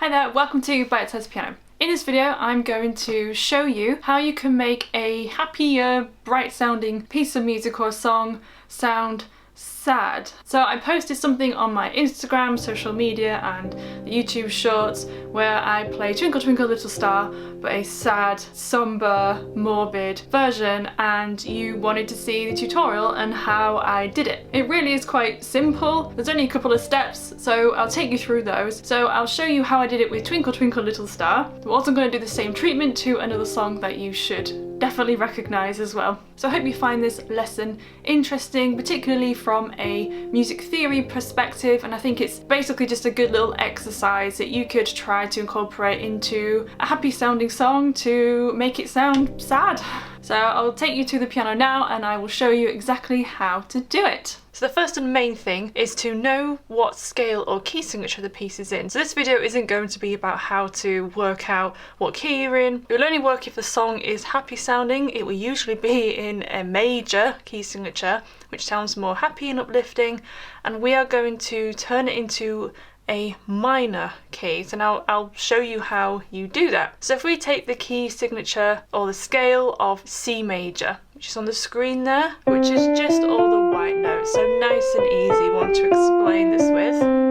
Hi there, welcome to Bitesize Piano. In this video I'm going to show you how you can make a happier, bright sounding piece of music or song sound sad. So I posted something on my Instagram, social media and the YouTube shorts where I play Twinkle Twinkle Little Star, but a sad, somber, morbid version, and you wanted to see the tutorial and how I did it. It really is quite simple. There's only a couple of steps, so I'll take you through those. So I'll show you how I did it with Twinkle Twinkle Little Star. We're also going to do the same treatment to another song that you should definitely recognise as well. So I hope you find this lesson interesting, particularly from a music theory perspective, and I think it's basically just a good little exercise that you could try to incorporate into a happy sounding song to make it sound sad. So I'll take you to the piano now and I will show you exactly how to do it. So the first and main thing is to know what scale or key signature the piece is in. So this video isn't going to be about how to work out what key you're in. It will only work if the song is happy sounding. It will usually be in a major key signature, which sounds more happy and uplifting, and we are going to turn it into a minor key. So now I'll show you how you do that. So if we take the key signature or the scale of C major, which is on the screen there, which is just all the white notes, so nice and easy one to explain this with.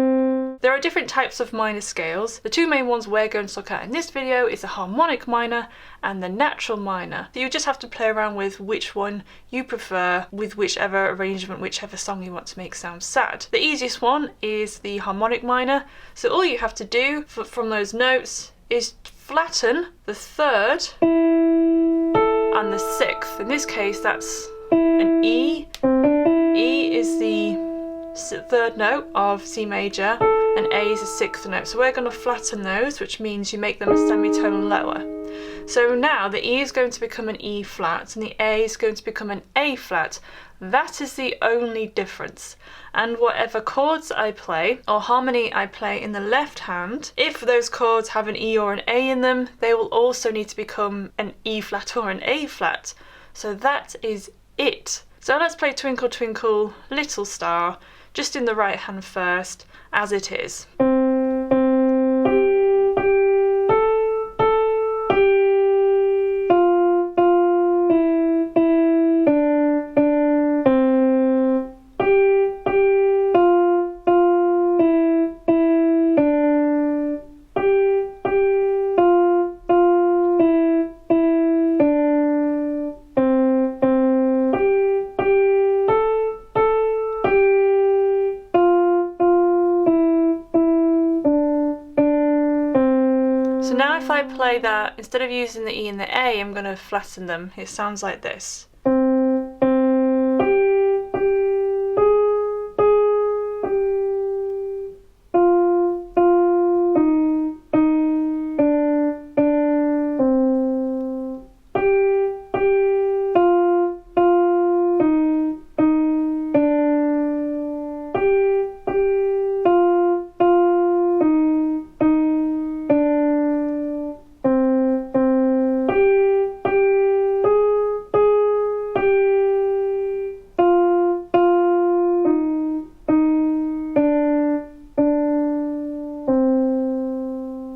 There are different types of minor scales. The two main ones we're going to look at in this video is the harmonic minor and the natural minor. So you just have to play around with which one you prefer with whichever arrangement, whichever song you want to make sound sad. The easiest one is the harmonic minor. So all you have to do from those notes is flatten the third and the sixth. In this case that's an E. E is the third note of C major and A is the sixth note. So we're going to flatten those, which means you make them a semitone lower. So now the E is going to become an E flat and the A is going to become an A flat. That is the only difference. And whatever chords I play or harmony I play in the left hand, if those chords have an E or an A in them, they will also need to become an E flat or an A flat. So that is it. So let's play Twinkle Twinkle Little Star just in the right hand first, as it is. So now if I play that, instead of using the E and the A, I'm going to flatten them. It sounds like this.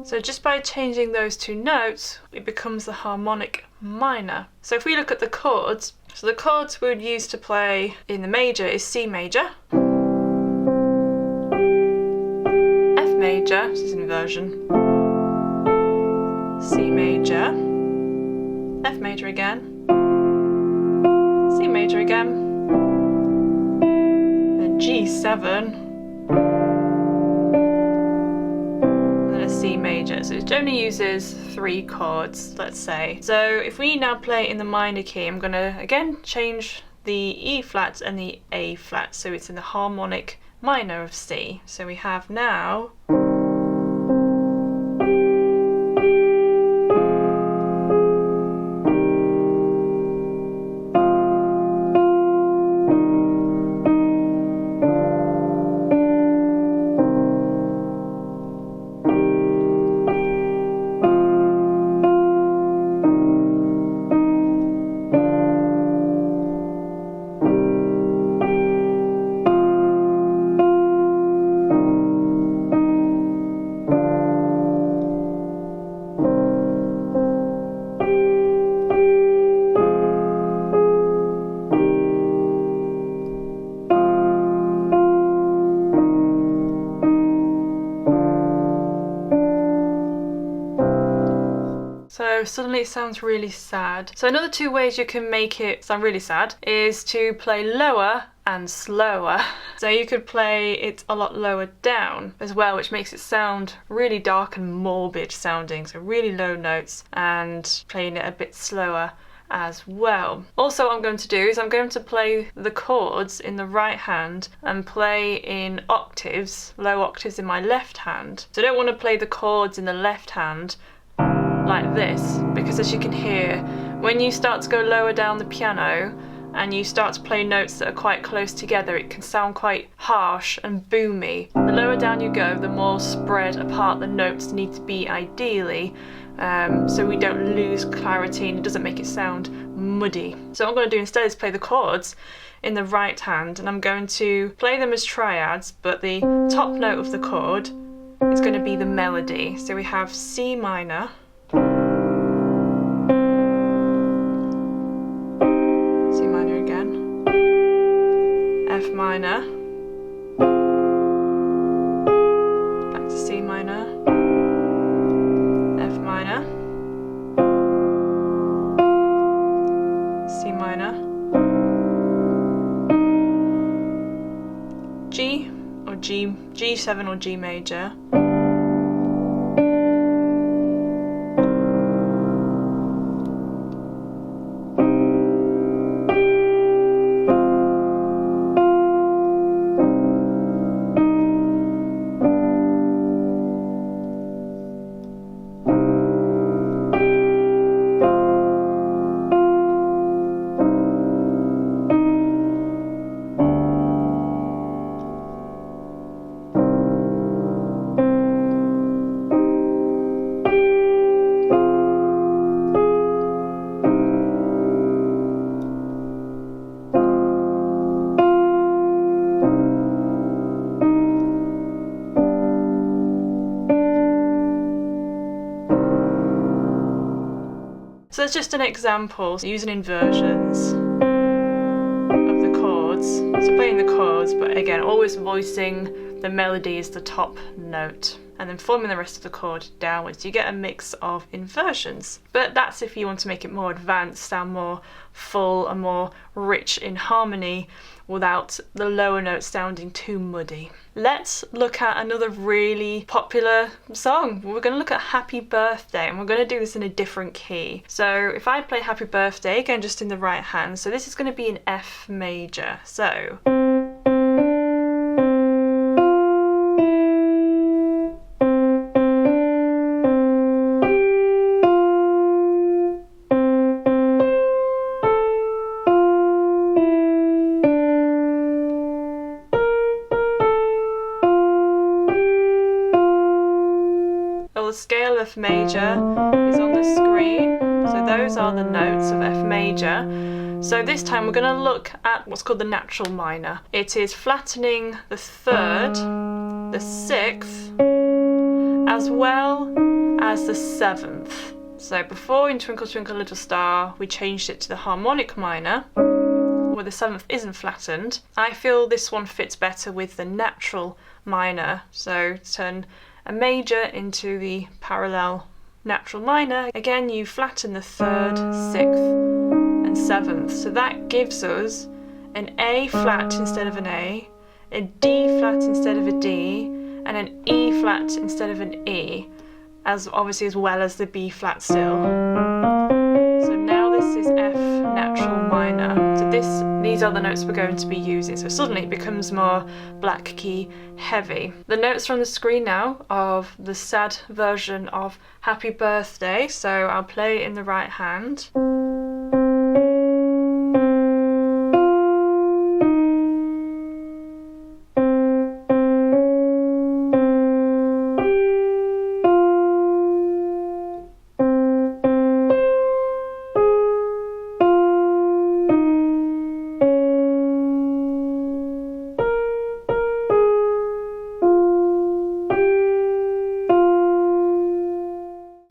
So just by changing those two notes, it becomes the harmonic minor. So if we look at the chords, so the chords we would use to play in the major is C major, F major, this is an inversion, C major, F major again, C major again, and G7, C major. So it only uses 3 chords, let's say. So if we now play in the minor key, I'm going to again change the E flat and the A flat, so it's in the harmonic minor of C. So we have now suddenly it sounds really sad. So another two ways you can make it sound really sad is to play lower and slower. So you could play it a lot lower down as well, which makes it sound really dark and morbid sounding, so really low notes, and playing it a bit slower as well. Also, what I'm going to do is I'm going to play the chords in the right hand and play in octaves, low octaves in my left hand. So I don't want to play the chords in the left hand like this, because as you can hear, when you start to go lower down the piano and you start to play notes that are quite close together, it can sound quite harsh and boomy. The lower down you go, the more spread apart the notes need to be ideally, so we don't lose clarity and it doesn't make it sound muddy. So what I'm going to do instead is play the chords in the right hand, and I'm going to play them as triads, but the top note of the chord is going to be the melody. So we have C minor, F minor, back to C minor, F minor, C minor, G or G7 or G major, So it's just an example using inversions of the chords. So playing the chords, but again, always voicing the melody as the top note, and then forming the rest of the chord downwards. You get a mix of inversions. But that's if you want to make it more advanced, sound more full and more rich in harmony without the lower notes sounding too muddy. Let's look at another really popular song. We're going to look at Happy Birthday, and we're going to do this in a different key. So if I play Happy Birthday, again just in the right hand, so this is going to be in F major. So the scale of F major is on the screen, so those are the notes of F major. So this time we're going to look at what's called the natural minor. It is flattening the third, the sixth, as well as the seventh. So before in Twinkle Twinkle Little Star we changed it to the harmonic minor, where the seventh isn't flattened. I feel this one fits better with the natural minor, so turn a major into the parallel natural minor. Again, you flatten the third, sixth and seventh, so that gives us an A flat instead of an A D flat instead of a D, and an E flat instead of an E, as obviously as well as the B flat still. So now this is F natural minor. So these are the notes we're going to be using. So suddenly it becomes more black key heavy. The notes are on the screen now of the sad version of Happy Birthday. So I'll play it in the right hand.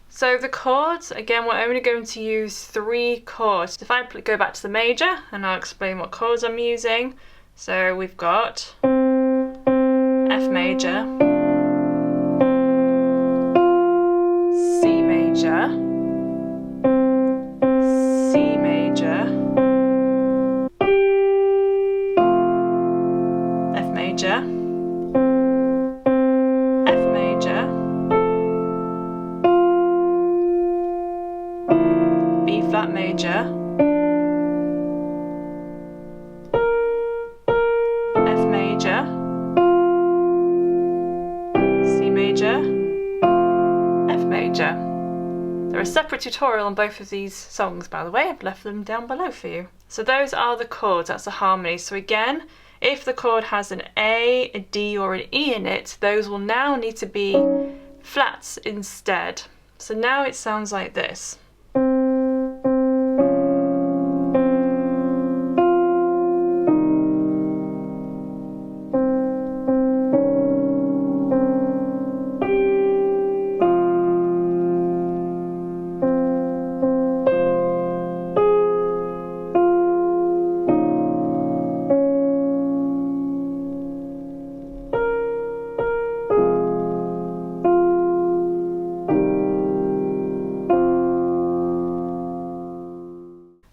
So the chords, again, we're only going to use 3 chords. If I go back to the major, and I'll explain what chords I'm using. So we've got F major, C major, major, F major, B flat major, F major, C major, F major. There is a separate tutorial on both of these songs, by the way. I've left them down below for you. So those are the chords, that's the harmony. So again, if the chord has an A, a D or an E in it, those will now need to be flats instead. So now it sounds like this.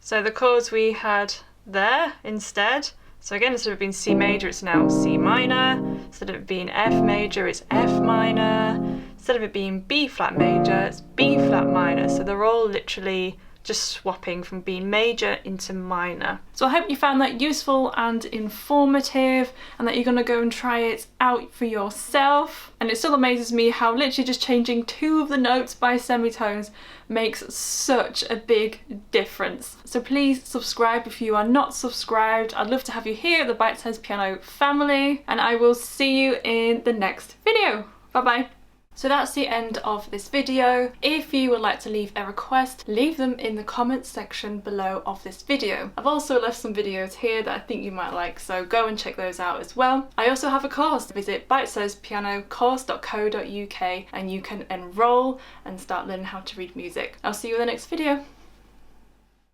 So the chords we had there instead, so again, instead of being C major, it's now C minor. Instead of it being F major, it's F minor. Instead of it being B flat major, it's B flat minor. So they're all literally just swapping from being major into minor. So I hope you found that useful and informative, and that you're going to go and try it out for yourself. And it still amazes me how literally just changing 2 of the notes by semitones makes such a big difference. So please subscribe if you are not subscribed. I'd love to have you here at the Bitesize Piano family, and I will see you in the next video. Bye bye. So that's the end of this video. If you would like to leave a request, leave them in the comments section below of this video. I've also left some videos here that I think you might like, so go and check those out as well. I also have a course. Visit bitesizepianocourse.co.uk and you can enroll and start learning how to read music. I'll see you in the next video.